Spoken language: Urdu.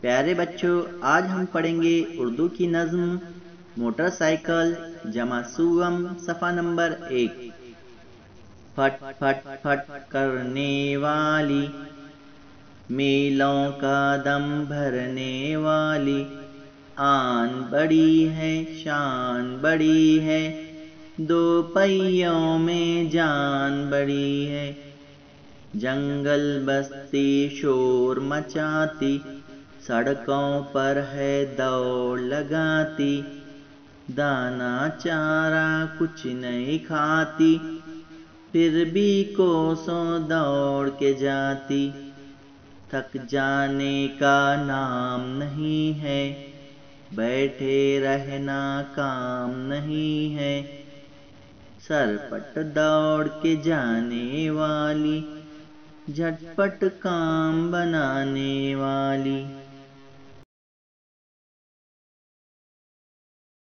پیارے بچوں، آج ہم پڑھیں گے اردو کی نظم موٹر سائیکل جمع سوم صفحہ نمبر 1۔ پھٹ پھٹ پھٹ کرنے والی، میلوں کا دم بھرنے والی، آن بڑی ہے شان بڑی ہے، دو پہیوں میں جان بڑی ہے۔ جنگل بستی شور مچاتی، سڑکوں پر ہے دوڑ لگاتی، دانا چارہ کچھ نہیں کھاتی، پھر بھی کوسوں دوڑ کے جاتی۔ تھک جانے کا نام نہیں ہے، بیٹھے رہنا کام نہیں ہے، سرپٹ دوڑ کے جانے والی، جھٹ پٹ کام بنانے والی۔